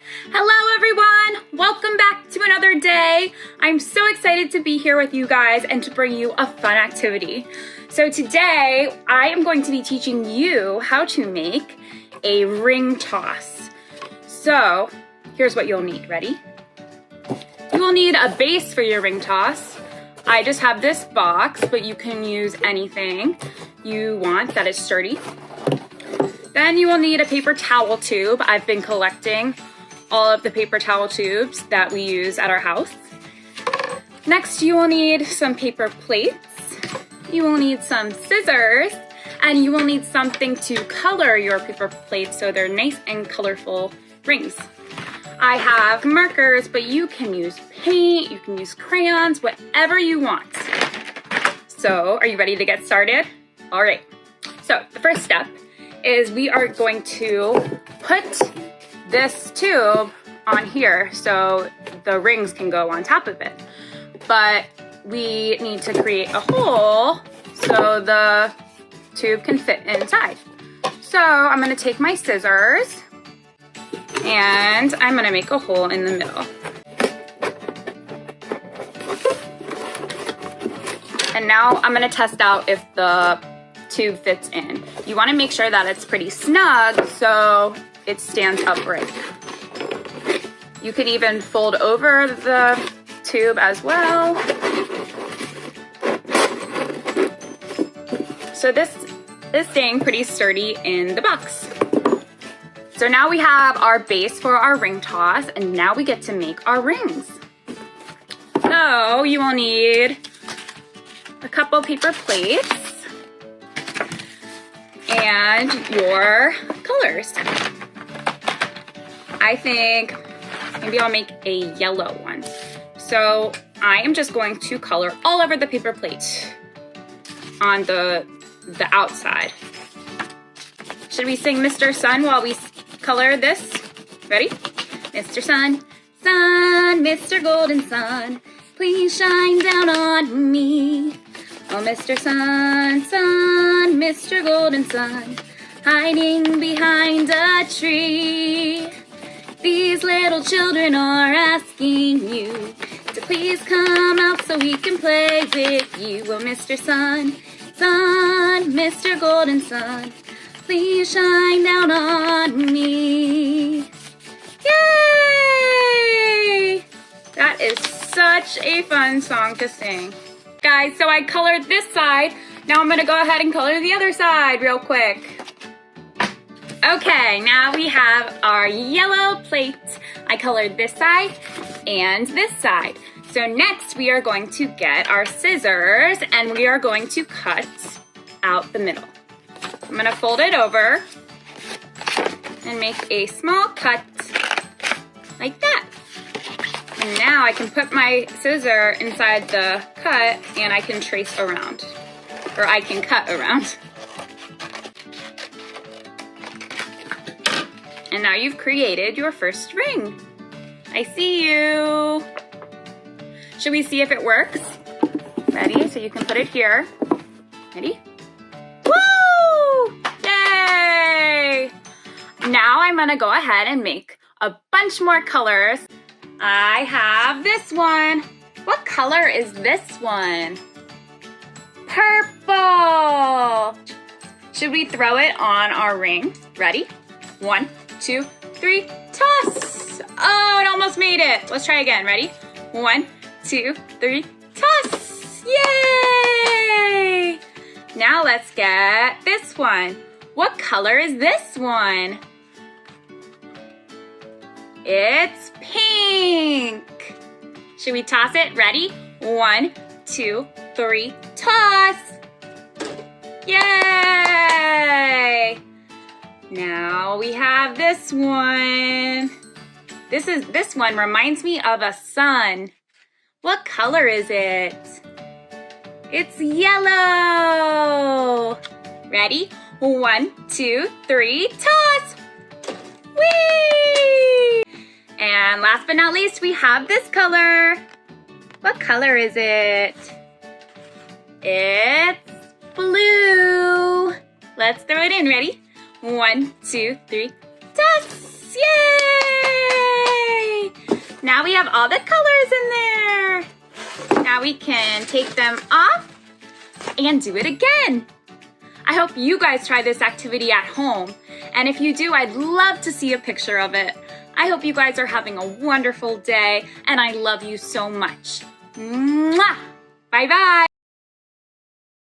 Hello everyone! Welcome back to another day. I'm so excited to be here with you guys and to bring you a fun activity. So today I am going to be teaching you how to make a ring toss. So here's what you'll need. Ready? You will need a base for your ring toss. I just have this box, but you can use anything you want that is sturdy. Then you will need a paper towel tube. I've been collecting all of the paper towel tubes that we use at our house. Next, you will need some paper plates. You will need some scissors, and you will need something to color your paper plates so they're nice and colorful rings. I have markers, but you can use paint, you can use crayons, whatever you want. So, are you ready to get started? All right. So, the first step is we are going to put this tube on here so the rings can go on top of it. But we need to create a hole so the tube can fit inside. So I'm gonna take my scissors and I'm gonna make a hole in the middle. And now I'm gonna test out if the tube fits in. You wanna make sure that it's pretty snug so it stands upright. You could even fold over the tube as well. So this is staying pretty sturdy in the box. So now we have our base for our ring toss, and now we get to make our rings. So you will need a couple paper plates and your colors. I think maybe I'll make a yellow one. So I am just going to color all over the paper plate on the outside. Should we sing Mr. Sun while we color this? Ready? Mr. Sun, Sun, Mr. Golden Sun, please shine down on me. Oh, Mr. Sun, Sun, Mr. Golden Sun, hiding behind a tree. These little children are asking you to please come out so we can play with you. Oh, Mr. Sun, Sun, Mr. Golden Sun, please shine down on me. Yay! That is such a fun song to sing. Guys, so I colored this side. Now I'm gonna go ahead and color the other side real quick. Okay, now we have our yellow plate. I colored this side and this side. So next we are going to get our scissors and we are going to cut out the middle. I'm gonna fold it over and make a small cut like that. And now I can put my scissor inside the cut and I can trace around, or I can cut around. And now you've created your first ring. I see you. Should we see if it works? Ready? So you can put it here. Ready? Woo! Yay! Now I'm gonna go ahead and make a bunch more colors. I have this one. What color is this one? Purple. Should we throw it on our ring? Ready? 1, 2, 3, toss! Oh, it almost made it. Let's try again. Ready? 1, 2, 3, toss! Yay! Now let's get this one. What color is this one? It's pink. Should we toss it? Ready? 1, 2, 3, toss! Yay! Now we have this one. This one reminds me of a sun. What color is it? It's yellow. Ready? 1, 2, 3, toss! Whee! And last but not least, we have this color. What color is it? It's blue. Let's throw it in. Ready? 1, 2, 3, toss! Yay! Now we have all the colors in there. Now we can take them off and do it again. I hope you guys try this activity at home. And if you do, I'd love to see a picture of it. I hope you guys are having a wonderful day, and I love you so much. Mwah! Bye-bye.